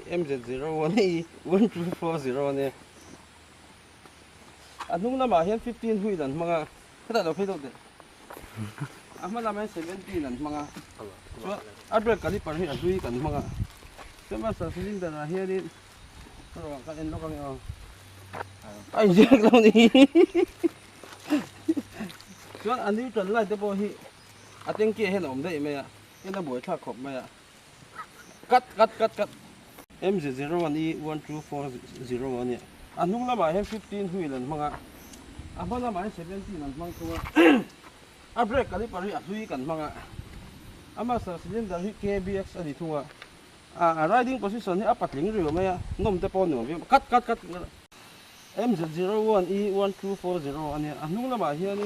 MZ01E1240 nè anh nung làm hian 15 hui lần mga cái đó phải đâu đấy mà làm 70 lần mga so address kali par hi adui kan mga so mà sa cylinder na hian đi rồi kan en lo kan ai giết lâu đi so anh đi trần lại tới bộ hi tiếng kia hian ổn đấy mày cái nó buổi thắc khop mày cắt MZ01E12401 nè anh nung làm hian 15 hui lần mga mà làm 70 lần mga so address kali par hi adui kan mga ama sa cylinder hi KBX ani thunga riding position hi apat ling ri maya nom te pon no cut MZ01E1240 ani anung lama hi ani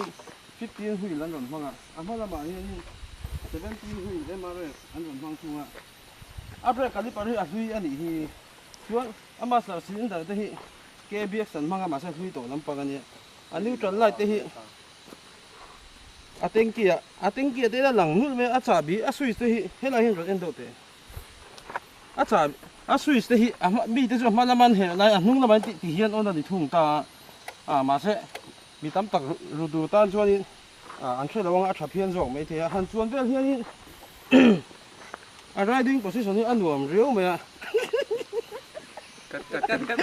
15 hui lan ron manga ama lama hi ani 17 hui MRS an ron mang thunga address kali par hi adui ani hi chuan ama sa cylinder te hi KBX an manga ma sa hui to lampang ani neutral light te hi tiếng kia thế là lằng nút mấy chả bị switch thế hết là hiện rồi em đâu thế chả switch thế bị thế rồi mà làm ăn hết lại nung làm ăn thì hiện ôn là đi thùng ta mà sẽ bị tắm tặc rồi đồ tan cho nên anh chơi là vong chả phiền rồi mấy thế hắn chuan về hiện riding position anh nuông riêu mày cắt